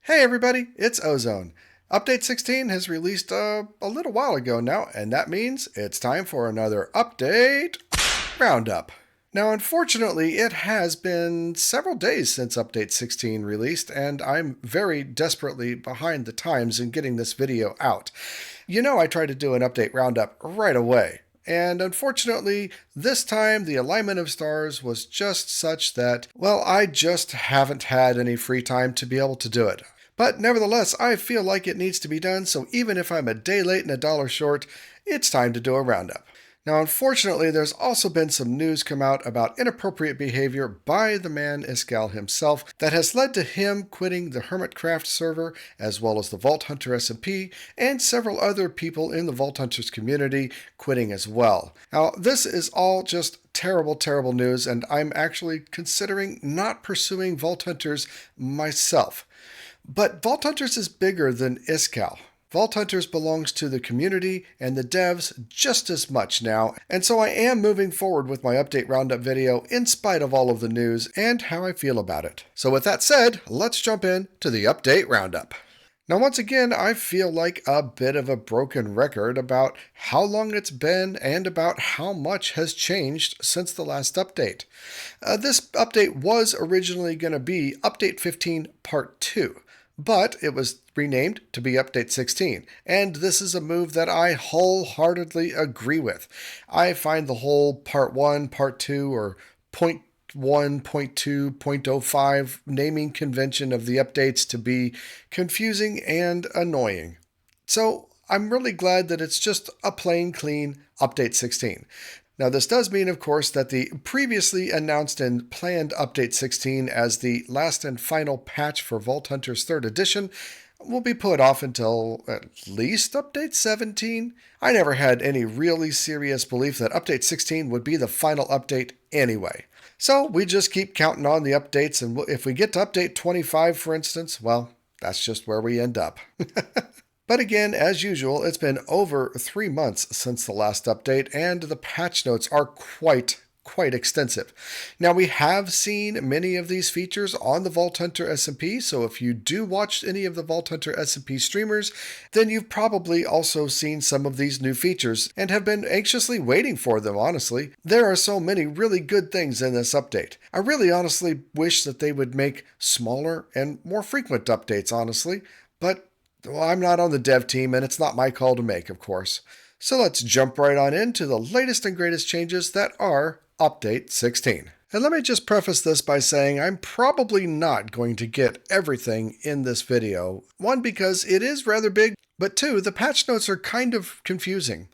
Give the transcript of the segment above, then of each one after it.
Hey everybody, it's Ozone. Update 16 has released a little while ago now, and that means it's time for another update roundup. Now, unfortunately, it has been several days since Update 16 released, and I'm very desperately behind the times in getting this video out. You know, I tried to do an update roundup right away. And unfortunately, this time the alignment of stars was just such that, well, I just haven't had any free time to be able to do it. But nevertheless, I feel like it needs to be done, so even if I'm a day late and a dollar short, it's time to do a roundup. Now, unfortunately, there's also been some news come out about inappropriate behavior by the man Iskall himself that has led to him quitting the Hermitcraft server, as well as the Vault Hunter SMP, and several other people in the Vault Hunters community quitting as well. Now, this is all just terrible, terrible news, and I'm actually considering not pursuing Vault Hunters myself. But Vault Hunters is bigger than Iskall. Vault Hunters belongs to the community and the devs just as much now, and so I am moving forward with my update roundup video in spite of all of the news and how I feel about it. So with that said, let's jump in to the update roundup. Now once again, I feel like a bit of a broken record about how long it's been and about how much has changed since the last update. This update was originally going to be Update 15 Part 2. But it was renamed to be Update 16, and this is a move that I wholeheartedly agree with. I find the whole Part 1, Part 2, or Point 1, Point 2, Point 0.05 naming convention of the updates to be confusing and annoying. So I'm really glad that it's just a plain, clean Update 16. Now, this does mean, of course, that the previously announced and planned Update 16 as the last and final patch for Vault Hunters 3rd Edition will be put off until at least Update 17. I never had any really serious belief that Update 16 would be the final update anyway. So we just keep counting on the updates, and if we get to Update 25, for instance, well, that's just where we end up. But again, as usual, it's been over 3 months since the last update, and the patch notes are quite extensive. Now, we have seen many of these features on the Vault Hunter SMP, so if you do watch any of the Vault Hunter SMP streamers, then you've probably also seen some of these new features and have been anxiously waiting for them, honestly. There are so many really good things in this update. I really honestly wish that they would make smaller and more frequent updates, honestly, but well, I'm not on the dev team, and it's not my call to make, of course. So let's jump right on into the latest and greatest changes that are Update 16. And let me just preface this by saying I'm probably not going to get everything in this video. One, because it is rather big, but two, the patch notes are kind of confusing.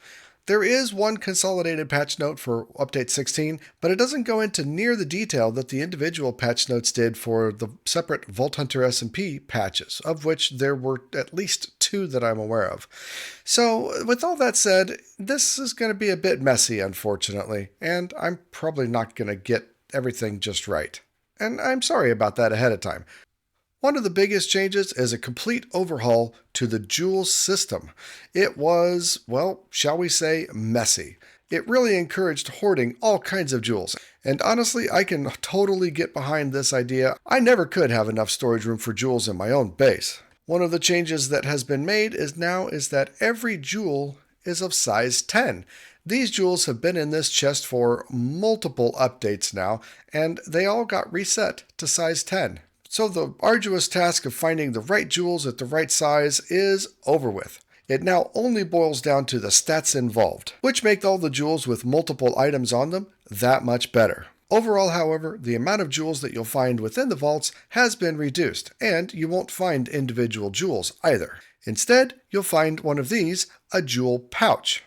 There is one consolidated patch note for Update 16, but it doesn't go into near the detail that the individual patch notes did for the separate Vault Hunter SMP patches, of which there were at least 2 that I'm aware of. So, with all that said, this is going to be a bit messy, unfortunately, and I'm probably not going to get everything just right. And I'm sorry about that ahead of time. One of the biggest changes is a complete overhaul to the jewel system. It was, well, shall we say, messy. It really encouraged hoarding all kinds of jewels, and honestly, I can totally get behind this idea. I never could have enough storage room for jewels in my own base. One of the changes that has been made is that every jewel is of size 10. These jewels have been in this chest for multiple updates now, and they all got reset to size 10. So the arduous task of finding the right jewels at the right size is over with. It now only boils down to the stats involved, which make all the jewels with multiple items on them that much better. Overall, however, the amount of jewels that you'll find within the vaults has been reduced, and you won't find individual jewels either. Instead, you'll find one of these, a jewel pouch.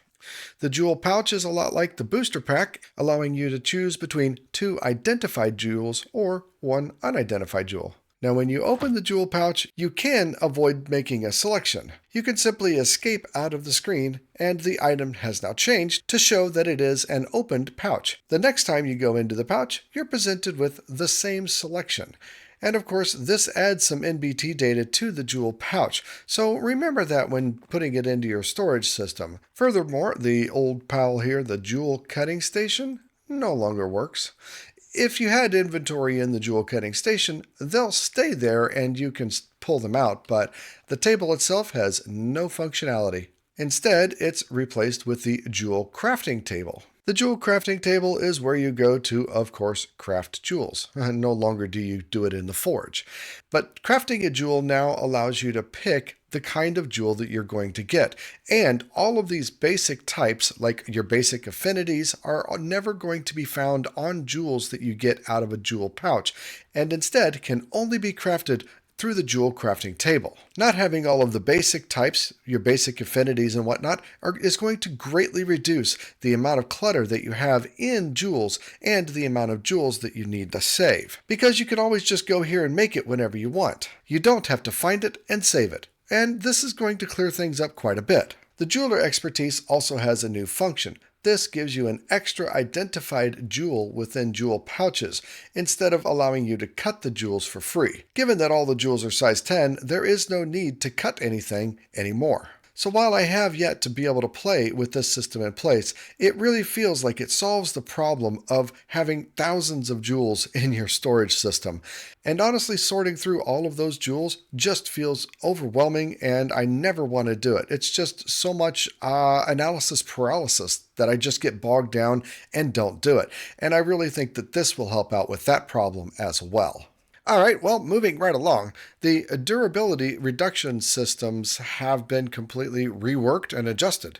The jewel pouch is a lot like the booster pack, allowing you to choose between 2 identified jewels or 1 unidentified jewel. Now, when you open the jewel pouch, you can avoid making a selection. You can simply escape out of the screen, and the item has now changed to show that it is an opened pouch. The next time you go into the pouch, you're presented with the same selection. And of course, this adds some NBT data to the jewel pouch, so remember that when putting it into your storage system. Furthermore, the old pal here, the jewel cutting station, no longer works. if you had inventory in the jewel cutting station, they'll stay there and you can pull them out, but the table itself has no functionality. Instead, it's replaced with the jewel crafting table. The jewel crafting table is where you go to, of course, craft jewels. No longer do you do it in the forge. But crafting a jewel now allows you to pick the kind of jewel that you're going to get. And all of these basic types, like your basic affinities, are never going to be found on jewels that you get out of a jewel pouch, and instead can only be crafted through the jewel crafting table. Not having all of the basic types, your basic affinities and whatnot, is going to greatly reduce the amount of clutter that you have in jewels and the amount of jewels that you need to save. Because you can always just go here and make it whenever you want. You don't have to find it and save it. And this is going to clear things up quite a bit. The jeweler expertise also has a new function. This gives you an extra identified jewel within jewel pouches, instead of allowing you to cut the jewels for free. Given that all the jewels are size 10, there is no need to cut anything anymore. So while I have yet to be able to play with this system in place, it really feels like it solves the problem of having thousands of jewels in your storage system. And honestly, sorting through all of those jewels just feels overwhelming, and I never want to do it. It's just so much analysis paralysis that I just get bogged down and don't do it. And I really think that this will help out with that problem as well. All right, well, moving right along, the durability reduction systems have been completely reworked and adjusted.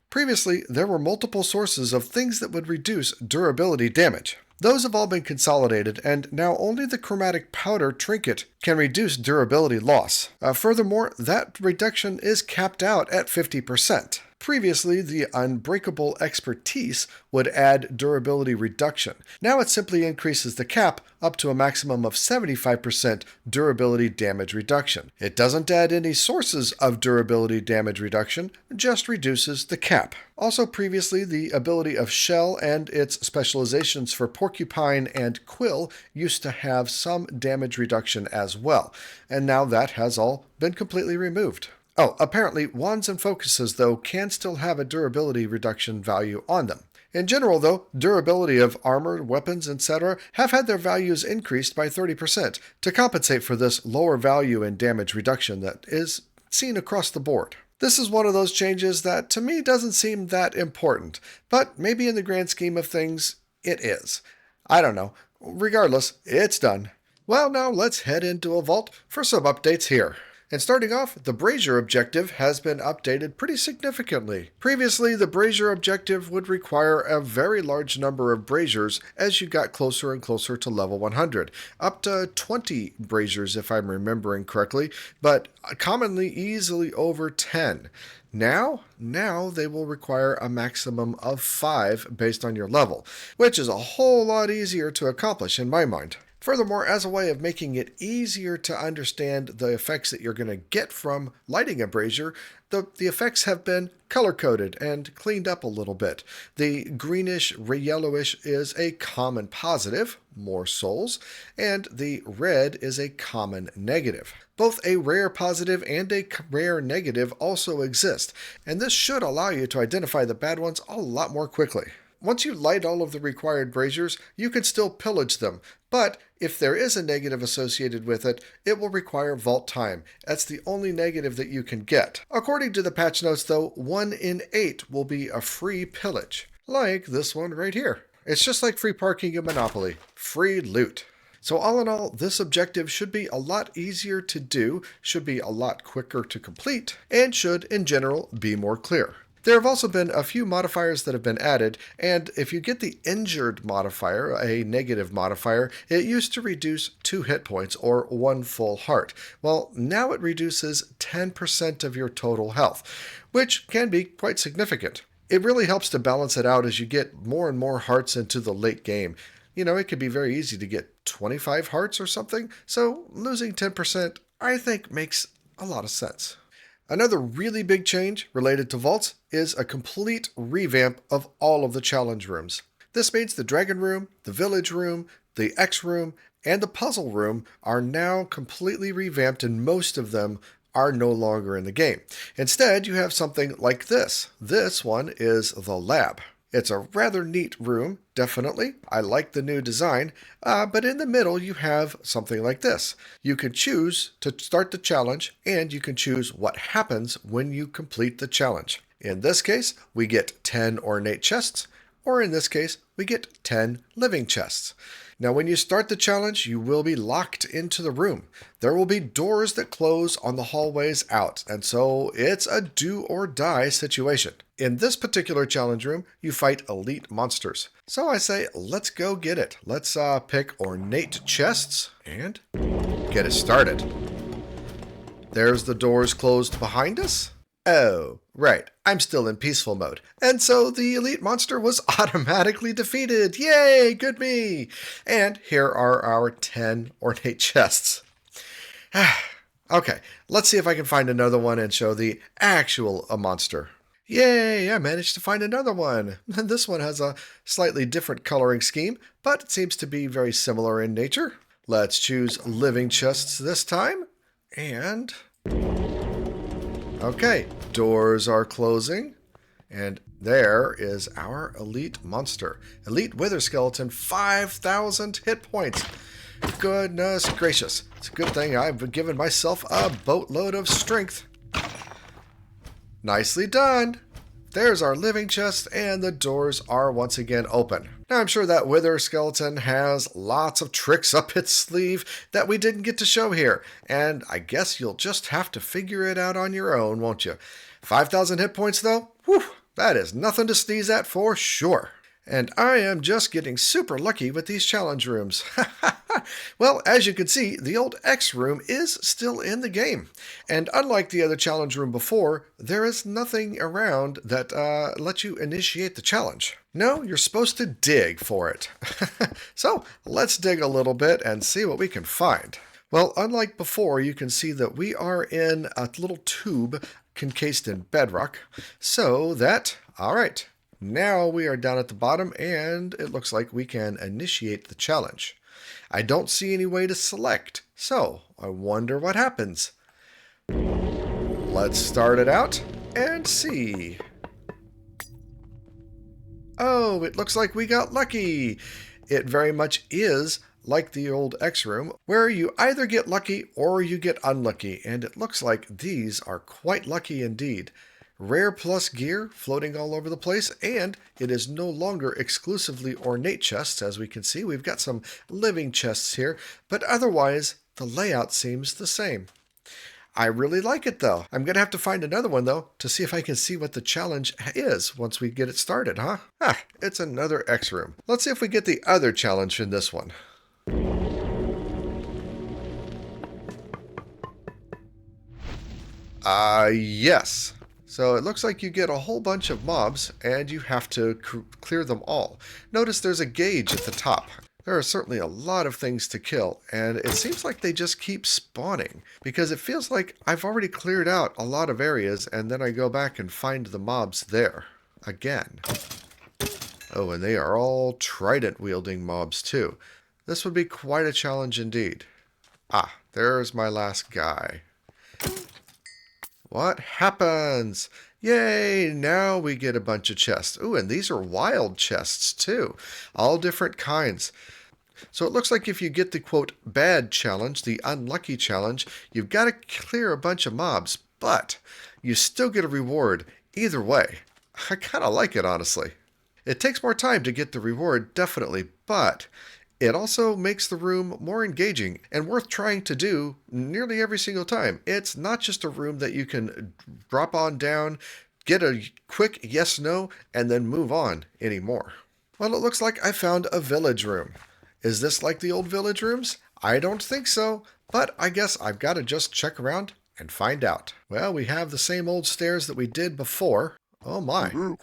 Previously, there were multiple sources of things that would reduce durability damage. Those have all been consolidated, and now only the chromatic powder trinket can reduce durability loss. Furthermore, that reduction is capped out at 50%. Previously, the unbreakable expertise would add durability reduction. Now it simply increases the cap up to a maximum of 75% durability damage reduction. It doesn't add any sources of durability damage reduction, just reduces the cap. Also previously, the ability of Shell and its specializations for Porcupine and Quill used to have some damage reduction as well, and now that has all been completely removed. Oh, apparently wands and focuses, though, can still have a durability reduction value on them. In general, though, durability of armor, weapons, etc. have had their values increased by 30% to compensate for this lower value in damage reduction that is seen across the board. This is one of those changes that, to me, doesn't seem that important, but maybe in the grand scheme of things, it is. I don't know. Regardless, it's done. Well, now let's head into a vault for some updates here. And starting off, the brazier objective has been updated pretty significantly. Previously, the brazier objective would require a very large number of braziers as you got closer and closer to level 100, up to 20 braziers if I'm remembering correctly, but commonly easily over 10. Now they will require a maximum of 5 based on your level, which is a whole lot easier to accomplish in my mind. Furthermore, as a way of making it easier to understand the effects that you're going to get from lighting a brazier, the effects have been color-coded and cleaned up a little bit. The greenish, yellowish is a common positive, more souls, and the red is a common negative. Both a rare positive and a rare negative also exist, and this should allow you to identify the bad ones a lot more quickly. Once you light all of the required braziers, you can still pillage them, but if there is a negative associated with it, it will require vault time. That's the only negative that you can get. According to the patch notes, though, 1 in 8 will be a free pillage, like this one right here. It's just like free parking in Monopoly. Free loot. So all in all, this objective should be a lot easier to do, should be a lot quicker to complete, and should, in general, be more clear. There have also been a few modifiers that have been added, and if you get the injured modifier, a negative modifier, it used to reduce 2 hit points or 1 full heart. Well, now it reduces 10% of your total health, which can be quite significant. It really helps to balance it out as you get more and more hearts into the late game. You know, it could be very easy to get 25 hearts or something, so losing 10% I think makes a lot of sense. Another really big change related to vaults is a complete revamp of all of the challenge rooms. This means the dragon room, the village room, the X room, and the puzzle room are now completely revamped, and most of them are no longer in the game. Instead, you have something like this. This one is the lab. It's a rather neat room, definitely. I like the new design, but in the middle you have something like this. You can choose to start the challenge, and you can choose what happens when you complete the challenge. In this case, we get 10 ornate chests, or in this case, we get 10 living chests. Now, when you start the challenge, you will be locked into the room. There will be doors that close on the hallways out, and so it's a do or die situation. In this particular challenge room, you fight elite monsters. So I say, let's go get it. Let's pick ornate chests and get it started. There's the doors closed behind us. Oh, right, I'm still in peaceful mode. And so the elite monster was automatically defeated. Yay, good me! And here are our 10 ornate chests. Okay, let's see if I can find another one and show the actual monster. Yay, I managed to find another one. This one has a slightly different coloring scheme, but it seems to be very similar in nature. Let's choose living chests this time. And okay, doors are closing, and there is our elite monster. Elite Wither Skeleton, 5,000 hit points. Goodness gracious. It's a good thing I've given myself a boatload of strength. Nicely done. There's our living chest, and the doors are once again open. Now, I'm sure that Wither Skeleton has lots of tricks up its sleeve that we didn't get to show here, and I guess you'll just have to figure it out on your own, won't you? 5,000 hit points, though? Whew, that is nothing to sneeze at for sure. And I am just getting super lucky with these challenge rooms. Well, as you can see, the old X room is still in the game. And unlike the other challenge room before, there is nothing around that lets you initiate the challenge. No, you're supposed to dig for it. So let's dig a little bit and see what we can find. Well, unlike before, you can see that we are in a little tube encased in bedrock. So that, all right. Now we are down at the bottom, and it looks like we can initiate the challenge. I don't see any way to select, so I wonder what happens. Let's start it out and see. Oh, it looks like we got lucky. It very much is like the old X room, where you either get lucky or you get unlucky, and it looks like these are quite lucky indeed. Rare plus gear floating all over the place, and it is no longer exclusively ornate chests. As we can see, we've got some living chests here, but otherwise the layout seems the same. I really like it though. I'm going to have to find another one though to see if I can see what the challenge is once we get it started, huh? It's another X room. Let's see if we get the other challenge in this one. Yes. So it looks like you get a whole bunch of mobs, and you have to clear them all. Notice there's a gauge at the top. There are certainly a lot of things to kill, and it seems like they just keep spawning, because it feels like I've already cleared out a lot of areas, and then I go back and find the mobs there again. Oh, and they are all trident-wielding mobs, too. This would be quite a challenge indeed. There's my last guy. What happens? Yay, now we get a bunch of chests. Ooh, and these are wild chests too. All different kinds. So it looks like if you get the, quote, bad challenge, the unlucky challenge, you've got to clear a bunch of mobs, but you still get a reward either way. I kind of like it, honestly. It takes more time to get the reward, definitely, but it also makes the room more engaging and worth trying to do nearly every single time. It's not just a room that you can drop on down, get a quick yes-no, and then move on anymore. Well, it looks like I found a village room. Is this like the old village rooms? I don't think so, but I guess I've got to just check around and find out. Well, we have the same old stairs that we did before. Oh my.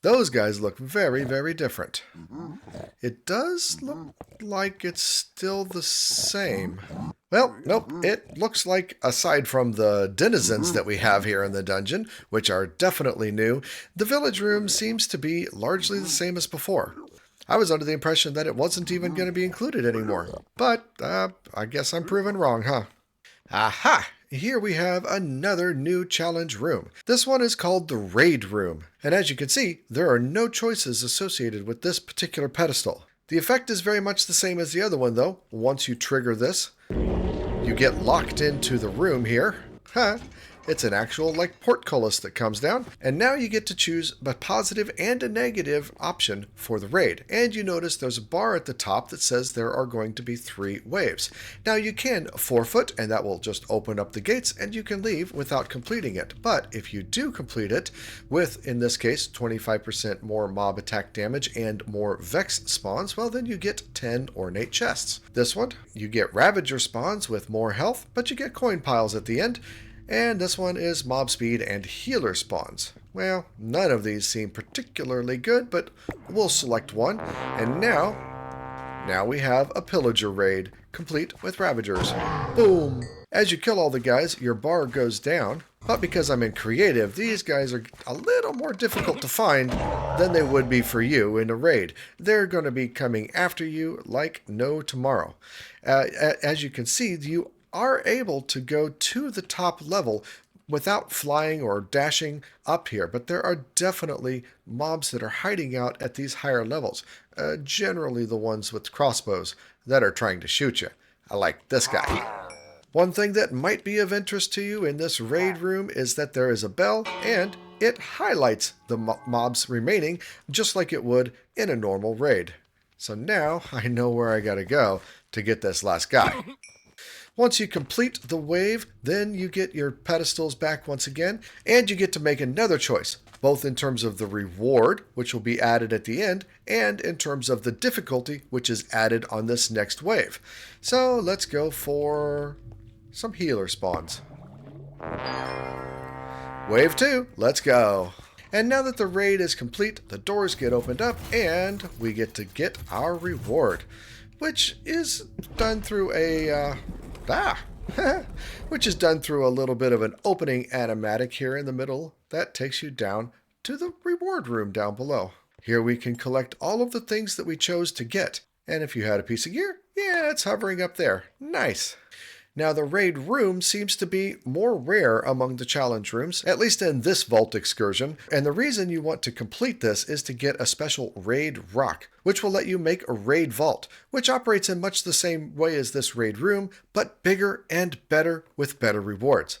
Those guys look very, very different. It does look like it's still the same. Well, nope, it looks like, aside from the denizens that we have here in the dungeon, which are definitely new, the village room seems to be largely the same as before. I was under the impression that it wasn't even going to be included anymore. But, I guess I'm proven wrong, huh? Aha! here we have another new challenge room. This one is called the Raid Room, and as you can see, there are no choices associated with this particular pedestal. The effect is very much the same as the other one though. Once you trigger this, you get locked into the room here. It's an actual portcullis that comes down, and now you get to choose a positive and a negative option for the raid. And you notice there's a bar at the top that says there are going to be 3 waves. Now you can forfeit, and that will just open up the gates and you can leave without completing it. But if you do complete it with, in this case, 25% more mob attack damage and more Vex spawns, well then you get 10 ornate chests. This one, you get Ravager spawns with more health, but you get coin piles at the end. And this one is mob speed and healer spawns. Well, none of these seem particularly good, but we'll select one. And now we have a pillager raid, complete with ravagers. Boom! As you kill all the guys, your bar goes down. But because I'm in creative, these guys are a little more difficult to find than they would be for you in a raid. They're going to be coming after you like no tomorrow. As you can see, you are able to go to the top level without flying or dashing up here, but there are definitely mobs that are hiding out at these higher levels, generally the ones with crossbows that are trying to shoot you. I like this guy. One thing that might be of interest to you in this raid room is that there is a bell, and it highlights the mobs remaining just like it would in a normal raid. So now I know where I gotta go to get this last guy. Once you complete the wave, then you get your pedestals back once again, and you get to make another choice, both in terms of the reward, which will be added at the end, and in terms of the difficulty, which is added on this next wave. So let's go for some healer spawns. Wave 2, let's go. And now that the raid is complete, the doors get opened up, and we get to get our reward, which is done through a which is done through a little bit of an opening animatic here in the middle that takes you down to the reward room down below. Here we can collect all of the things that we chose to get. And if you had a piece of gear, yeah, it's hovering up there. Nice. Now the raid room seems to be more rare among the challenge rooms, at least in this vault excursion, and the reason you want to complete this is to get a special raid rock, which will let you make a raid vault, which operates in much the same way as this raid room, but bigger and better with better rewards.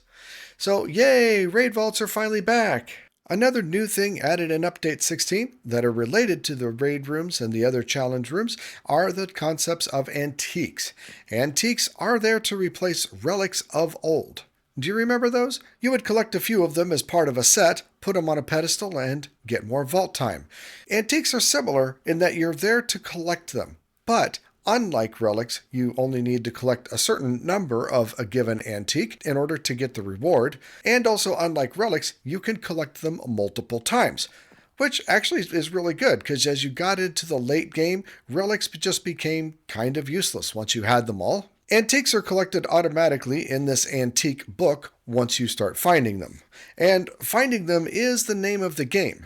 So yay, raid vaults are finally back! Another new thing added in Update 16 that are related to the raid rooms and the other challenge rooms are the concepts of antiques. Antiques are there to replace relics of old. Do you remember those? You would collect a few of them as part of a set, put them on a pedestal, and get more vault time. Antiques are similar in that you're there to collect them, but unlike relics, you only need to collect a certain number of a given antique in order to get the reward, and also unlike relics, you can collect them multiple times, which actually is really good because as you got into the late game, relics just became kind of useless once you had them all. Antiques are collected automatically in this antique book once you start finding them, and finding them is the name of the game.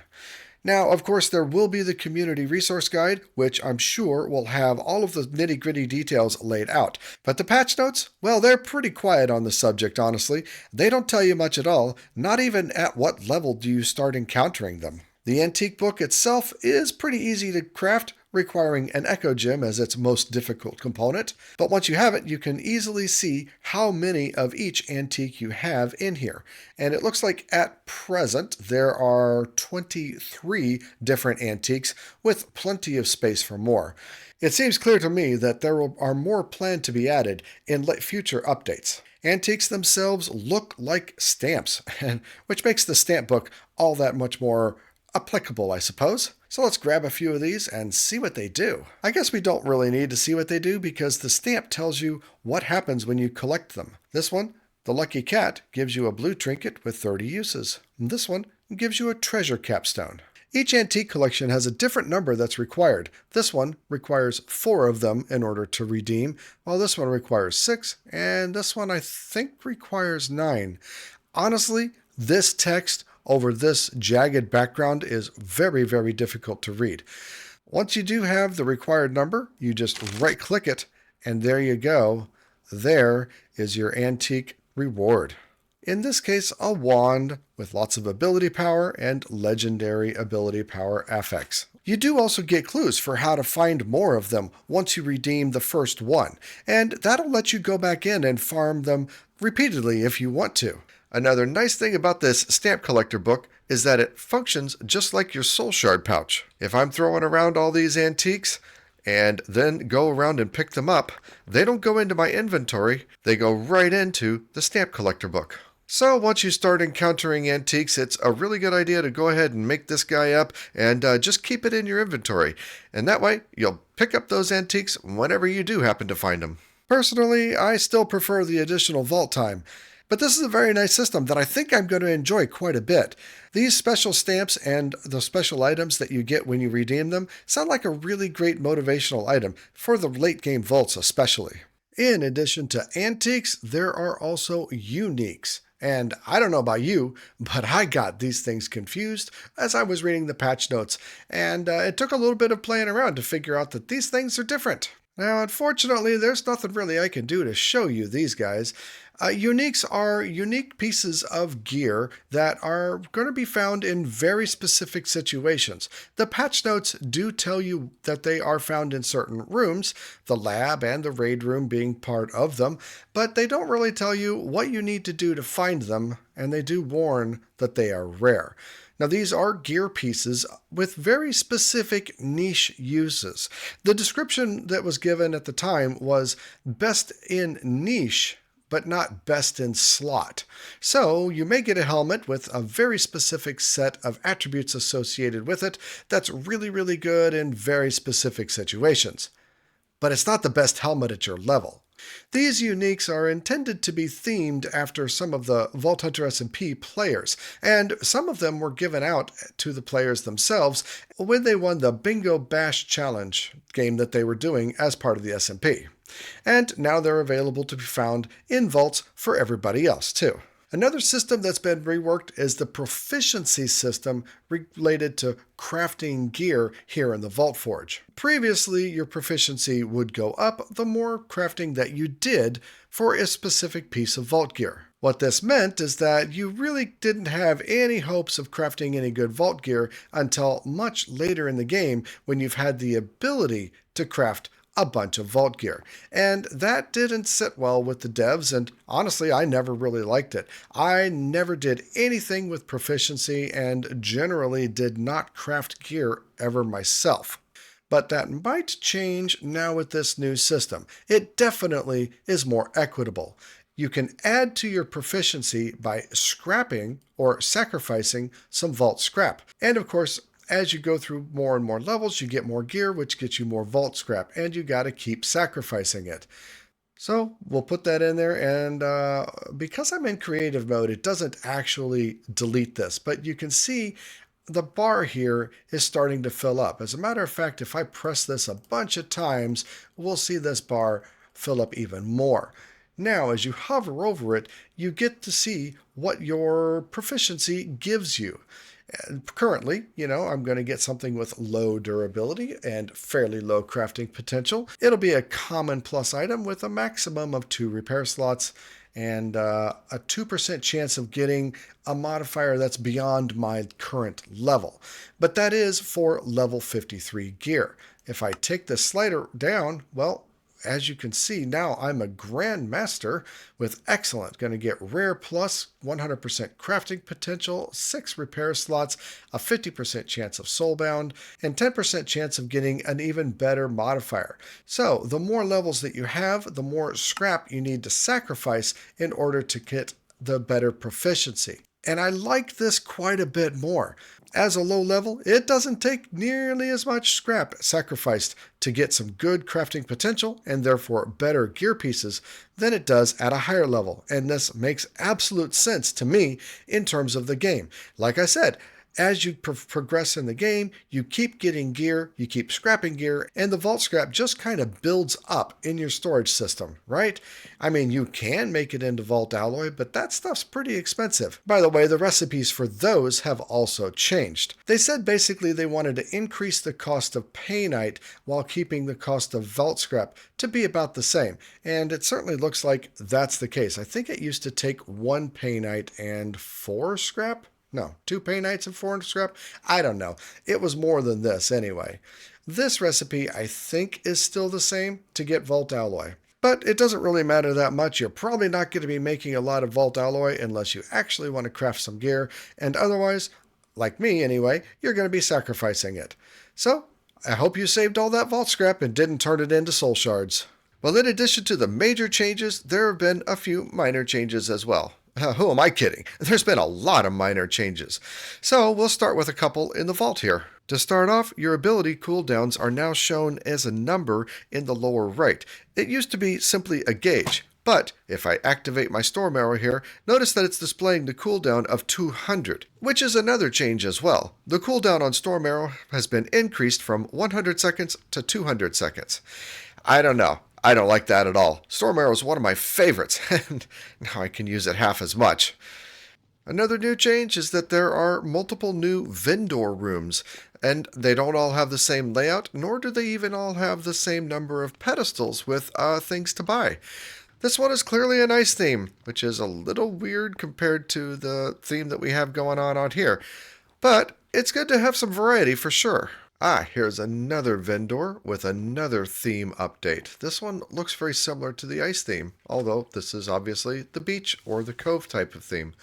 Now, of course, there will be the community resource guide, which I'm sure will have all of the nitty-gritty details laid out. But the patch notes, well, they're pretty quiet on the subject, honestly. They don't tell you much at all, not even at what level do you start encountering them. The antique book itself is pretty easy to craft, requiring an echo gem as its most difficult component. But once you have it, you can easily see how many of each antique you have in here. And it looks like at present there are 23 different antiques with plenty of space for more. It seems clear to me that there are more planned to be added in future updates. Antiques themselves look like stamps, which makes the stamp book all that much more applicable, I suppose. So let's grab a few of these and see what they do. I guess we don't really need to see what they do because the stamp tells you what happens when you collect them. This one, the Lucky Cat, gives you a blue trinket with 30 uses. And this one gives you a treasure capstone. Each antique collection has a different number that's required. This one requires 4 of them in order to redeem, while this one requires 6, and this one I think requires 9. Honestly, this text over this jagged background is very, very difficult to read. Once you do have the required number, you just right-click it, and there you go. There is your antique reward. In this case, a wand with lots of ability power and legendary ability power affix. You do also get clues for how to find more of them once you redeem the first one, and that'll let you go back in and farm them repeatedly if you want to. Another nice thing about this stamp collector book is that it functions just like your soul shard pouch. If I'm throwing around all these antiques, and then go around and pick them up, they don't go into my inventory, they go right into the stamp collector book. So once you start encountering antiques, it's a really good idea to go ahead and make this guy up and just keep it in your inventory. And that way, you'll pick up those antiques whenever you do happen to find them. Personally, I still prefer the additional vault time. But this is a very nice system that I think I'm going to enjoy quite a bit. These special stamps and the special items that you get when you redeem them sound like a really great motivational item for the late game vaults especially. In addition to antiques, there are also uniques. And I don't know about you, but I got these things confused as I was reading the patch notes, and it took a little bit of playing around to figure out that these things are different. Now, unfortunately, there's nothing really I can do to show you these guys. Uniques are unique pieces of gear that are going to be found in very specific situations. The patch notes do tell you that they are found in certain rooms, the lab and the raid room being part of them, but they don't really tell you what you need to do to find them, and they do warn that they are rare. Now, these are gear pieces with very specific niche uses. The description that was given at the time was best in niche, but not best in slot. So you may get a helmet with a very specific set of attributes associated with it that's really, really good in very specific situations. But it's not the best helmet at your level. These uniques are intended to be themed after some of the Vault Hunter SMP players, and some of them were given out to the players themselves when they won the Bingo Bash Challenge game that they were doing as part of the SMP. And now they're available to be found in vaults for everybody else too. Another system that's been reworked is the Proficiency system related to crafting gear here in the Vault Forge. Previously, your proficiency would go up the more crafting that you did for a specific piece of vault gear. What this meant is that you really didn't have any hopes of crafting any good vault gear until much later in the game when you've had the ability to craft a bunch of vault gear. And that didn't sit well with the devs, and honestly, I never really liked it. I never did anything with proficiency and generally did not craft gear ever myself. But that might change now with this new system. It definitely is more equitable. You can add to your proficiency by scrapping or sacrificing some vault scrap. And of course, as you go through more and more levels, you get more gear, which gets you more vault scrap, and you got to keep sacrificing it. So we'll put that in there, and because I'm in creative mode, it doesn't actually delete this, but you can see the bar here is starting to fill up. As a matter of fact, if I press this a bunch of times, we'll see this bar fill up even more. Now, as you hover over it, you get to see what your proficiency gives you. Currently, I'm going to get something with low durability and fairly low crafting potential. It'll be a common plus item with a maximum of 2 repair slots and a 2% chance of getting a modifier that's beyond my current level. But that is for level 53 gear. If I take the slider down, well, as you can see, now I'm a Grandmaster with excellent. Going to get rare plus 100% crafting potential, 6 repair slots, a 50% chance of soulbound, and 10% chance of getting an even better modifier. So the more levels that you have, the more scrap you need to sacrifice in order to get the better proficiency. And I like this quite a bit more. As a low level, it doesn't take nearly as much scrap sacrificed to get some good crafting potential and therefore better gear pieces than it does at a higher level. And this makes absolute sense to me in terms of the game. Like I said, As you progress in the game, you keep getting gear, you keep scrapping gear, and the vault scrap just kind of builds up in your storage system, right? I mean, you can make it into vault alloy, but that stuff's pretty expensive. By the way, the recipes for those have also changed. They said basically they wanted to increase the cost of painite while keeping the cost of vault scrap to be about the same, and it certainly looks like that's the case. I think it used to take 1 painite and 4 scrap? No, 2 painites and 4 scrap? I don't know. It was more than this anyway. This recipe, I think, is still the same to get vault alloy. But it doesn't really matter that much. You're probably not going to be making a lot of vault alloy unless you actually want to craft some gear, and otherwise, like me anyway, you're going to be sacrificing it. So, I hope you saved all that vault scrap and didn't turn it into soul shards. Well, in addition to the major changes, there have been a few minor changes as well. Who am I kidding? There's been a lot of minor changes. So we'll start with a couple in the vault here. To start off, your ability cooldowns are now shown as a number in the lower right. It used to be simply a gauge, but if I activate my storm arrow here, notice that it's displaying the cooldown of 200, which is another change as well. The cooldown on storm arrow has been increased from 100 seconds to 200 seconds. I don't know. I don't like that at all. Storm Arrow is one of my favorites, and now I can use it half as much. Another new change is that there are multiple new vendor rooms, and they don't all have the same layout, nor do they even all have the same number of pedestals with things to buy. This one is clearly a nice theme, which is a little weird compared to the theme that we have going on out here. But it's good to have some variety for sure. Here's another vendor with another theme update. This one looks very similar to the ice theme, although this is obviously the beach or the cove type of theme.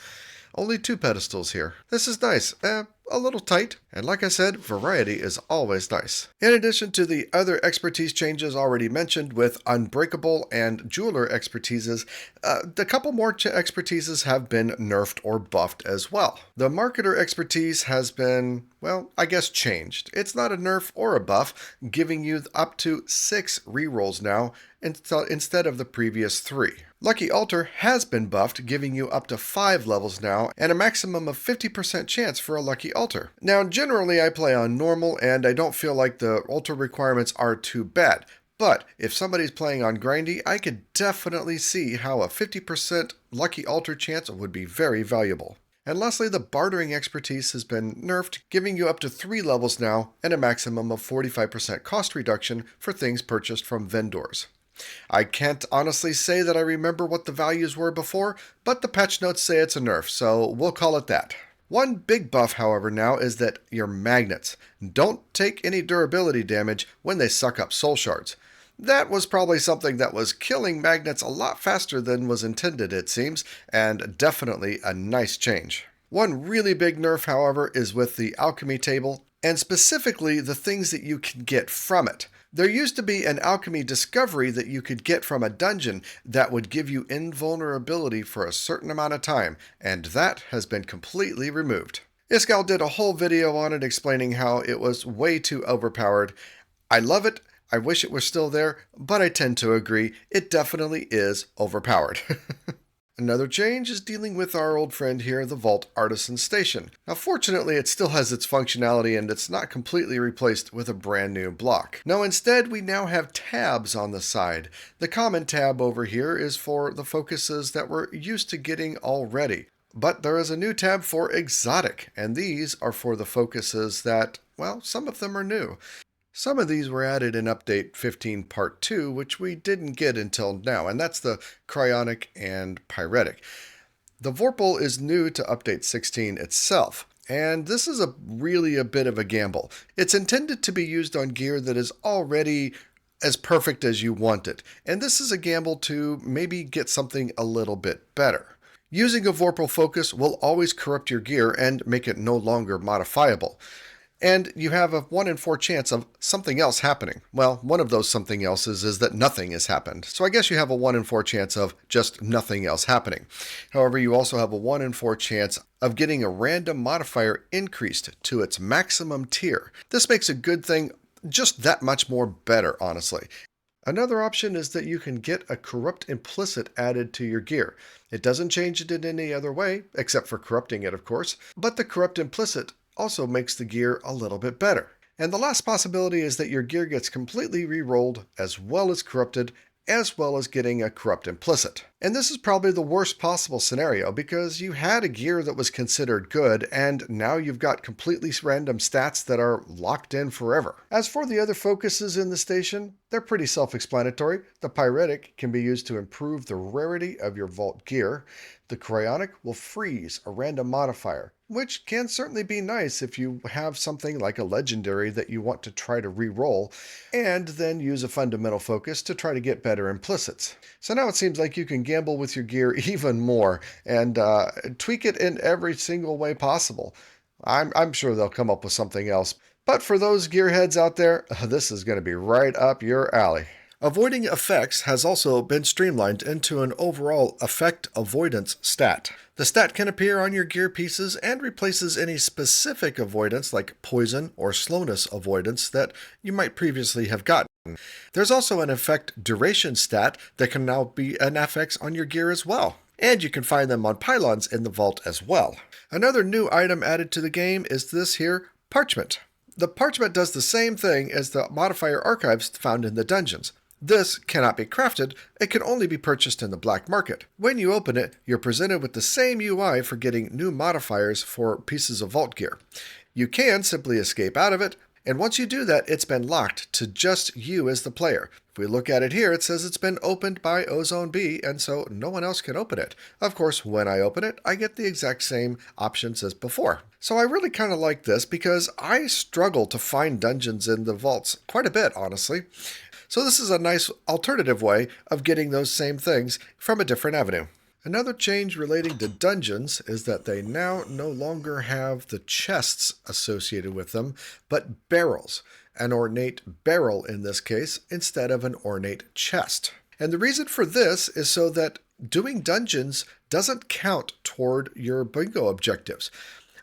Only 2 pedestals here. This is nice. A little tight. And like I said, variety is always nice. In addition to the other expertise changes already mentioned with Unbreakable and Jeweler expertises, a couple more expertises have been nerfed or buffed as well. The Marketer expertise has been, well, I guess changed. It's not a nerf or a buff, giving you up to 6 rerolls now instead of the previous 3. Lucky Altar has been buffed, giving you up to 5 levels now, and a maximum of 50% chance for a Lucky Altar. Now, generally I play on normal, and I don't feel like the altar requirements are too bad. But if somebody's playing on grindy, I could definitely see how a 50% Lucky Altar chance would be very valuable. And lastly, the bartering expertise has been nerfed, giving you up to 3 levels now, and a maximum of 45% cost reduction for things purchased from vendors. I can't honestly say that I remember what the values were before, but the patch notes say it's a nerf, so we'll call it that. One big buff, however, now is that your magnets don't take any durability damage when they suck up soul shards. That was probably something that was killing magnets a lot faster than was intended, it seems, and definitely a nice change. One really big nerf, however, is with the alchemy table, and specifically the things that you can get from it. There used to be an alchemy discovery that you could get from a dungeon that would give you invulnerability for a certain amount of time, and that has been completely removed. Iskal did a whole video on it explaining how it was way too overpowered. I love it, I wish it was still there, but I tend to agree, it definitely is overpowered. Another change is dealing with our old friend here, the Vault Artisan Station. Now fortunately it still has its functionality and it's not completely replaced with a brand new block. No, instead we now have tabs on the side. The common tab over here is for the focuses that we're used to getting already. But there is a new tab for exotic, and these are for the focuses that, well, some of them are new. Some of these were added in Update 15 Part 2, which we didn't get until now, and that's the Cryonic and Pyretic. The Vorpal is new to Update 16 itself, and this is really a bit of a gamble. It's intended to be used on gear that is already as perfect as you want it, and this is a gamble to maybe get something a little bit better. Using a Vorpal focus will always corrupt your gear and make it no longer modifiable. And you have a 1 in 4 chance of something else happening. Well, one of those something else's is that nothing has happened. So I guess you have a 1 in 4 chance of just nothing else happening. However, you also have a 1 in 4 chance of getting a random modifier increased to its maximum tier. This makes a good thing just that much more better, honestly. Another option is that you can get a Corrupt Implicit added to your gear. It doesn't change it in any other way, except for corrupting it, of course, but the Corrupt Implicit also makes the gear a little bit better. And the last possibility is that your gear gets completely re-rolled as well as corrupted, as well as getting a corrupt implicit. And this is probably the worst possible scenario because you had a gear that was considered good and now you've got completely random stats that are locked in forever. As for the other focuses in the station, they're pretty self-explanatory. The pyretic can be used to improve the rarity of your vault gear. The cryonic will freeze a random modifier, which can certainly be nice if you have something like a legendary that you want to try to re-roll, and then use a fundamental focus to try to get better implicits. So now it seems like you can gamble with your gear even more and tweak it in every single way possible. I'm sure they'll come up with something else. But for those gearheads out there, this is going to be right up your alley. Avoiding effects has also been streamlined into an overall effect avoidance stat. The stat can appear on your gear pieces and replaces any specific avoidance like poison or slowness avoidance that you might previously have gotten. There's also an effect duration stat that can now be an FX on your gear as well. And you can find them on pylons in the vault as well. Another new item added to the game is this here parchment. The parchment does the same thing as the modifier archives found in the dungeons. This cannot be crafted, it can only be purchased in the black market. When you open it, you're presented with the same UI for getting new modifiers for pieces of vault gear. You can simply escape out of it, and once you do that, it's been locked to just you as the player. If we look at it here, it says it's been opened by OzoneB, and so no one else can open it. Of course, when I open it, I get the exact same options as before. So I really kind of like this because I struggle to find dungeons in the vaults quite a bit, honestly. So this is a nice alternative way of getting those same things from a different avenue. Another change relating to dungeons is that they now no longer have the chests associated with them, but barrels. An ornate barrel in this case, instead of an ornate chest. And the reason for this is so that doing dungeons doesn't count toward your bingo objectives.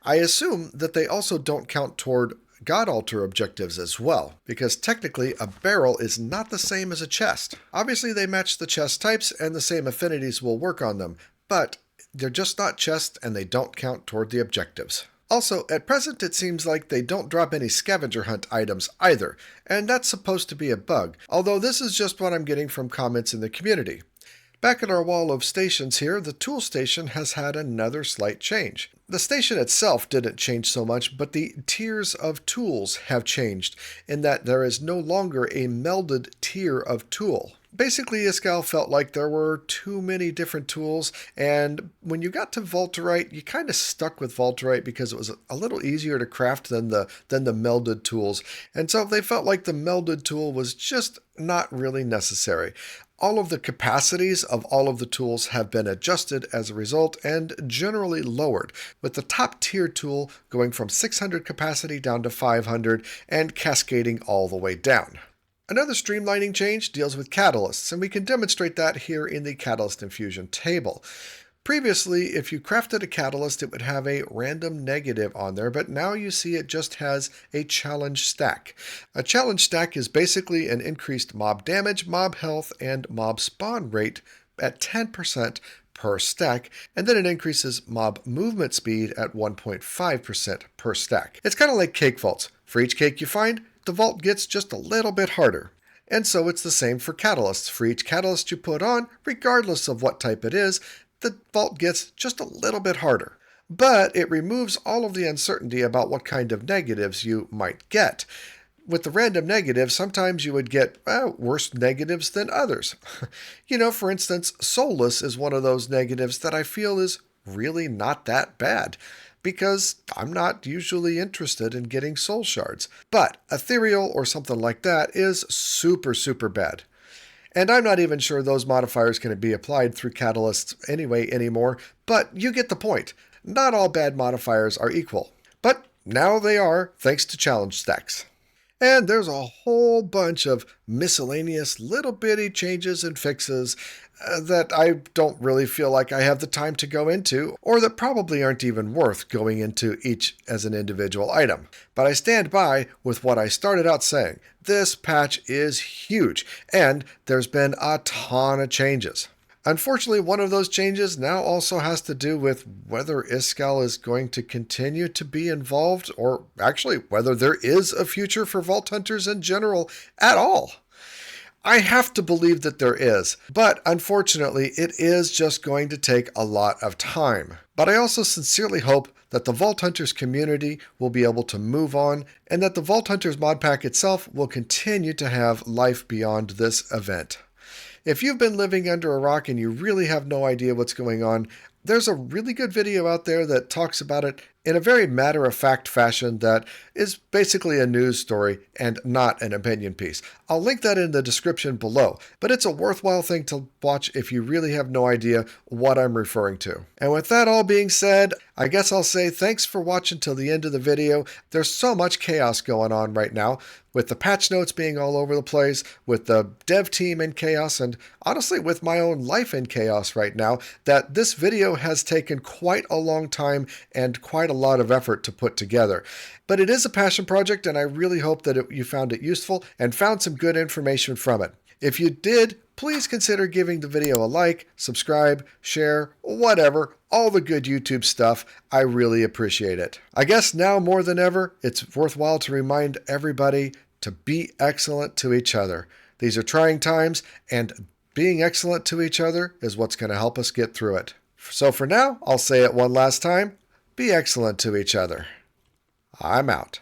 I assume that they also don't count toward God Altar objectives as well, because technically a barrel is not the same as a chest. Obviously they match the chest types and the same affinities will work on them, but they're just not chests and they don't count toward the objectives. Also, at present it seems like they don't drop any scavenger hunt items either, and that's supposed to be a bug, although this is just what I'm getting from comments in the community. Back at our wall of stations here, the tool station has had another slight change. The station itself didn't change so much, but the tiers of tools have changed, in that there is no longer a melded tier of tool. Basically, Iskall felt like there were too many different tools, and when you got to Vaulterite, you kind of stuck with Vaulterite because it was a little easier to craft than the melded tools, and so they felt like the melded tool was just not really necessary. All of the capacities of all of the tools have been adjusted as a result and generally lowered, with the top tier tool going from 600 capacity down to 500 and cascading all the way down. Another streamlining change deals with catalysts, and we can demonstrate that here in the Catalyst Infusion table. Previously, if you crafted a catalyst, it would have a random negative on there, but now you see it just has a challenge stack. A challenge stack is basically an increased mob damage, mob health, and mob spawn rate at 10% per stack, and then it increases mob movement speed at 1.5% per stack. It's kind of like cake vaults. For each cake you find, the vault gets just a little bit harder. And so it's the same for catalysts. For each catalyst you put on, regardless of what type it is, the vault gets just a little bit harder. But it removes all of the uncertainty about what kind of negatives you might get. With the random negatives, sometimes you would get worse negatives than others. For instance, Soulless is one of those negatives that I feel is really not that bad, because I'm not usually interested in getting soul shards. But Ethereal or something like that is super, super bad. And I'm not even sure those modifiers can be applied through catalysts anyway anymore, but you get the point. Not all bad modifiers are equal. But now they are, thanks to challenge stacks. And there's a whole bunch of miscellaneous little bitty changes and fixes that I don't really feel like I have the time to go into, or that probably aren't even worth going into each as an individual item. But I stand by with what I started out saying. This patch is huge, and there's been a ton of changes. Unfortunately, one of those changes now also has to do with whether Iskall is going to continue to be involved, or actually whether there is a future for Vault Hunters in general at all. I have to believe that there is, but unfortunately it is just going to take a lot of time. But I also sincerely hope that the Vault Hunters community will be able to move on, and that the Vault Hunters mod pack itself will continue to have life beyond this event. If you've been living under a rock and you really have no idea what's going on, there's a really good video out there that talks about it in a very matter-of-fact fashion that is basically a news story and not an opinion piece. I'll link that in the description below, but it's a worthwhile thing to watch if you really have no idea what I'm referring to. And with that all being said, I guess I'll say thanks for watching till the end of the video. There's so much chaos going on right now, with the patch notes being all over the place, with the dev team in chaos, and honestly with my own life in chaos right now, that this video has taken quite a long time and quite a lot of effort to put together. But it is a passion project, and I really hope that you found it useful and found some good information from it. If you did, please consider giving the video a like, subscribe, share, whatever, all the good YouTube stuff. I really appreciate it. I guess now more than ever, it's worthwhile to remind everybody to be excellent to each other. These are trying times, and being excellent to each other is what's going to help us get through it. So for now, I'll say it one last time. Be excellent to each other. I'm out.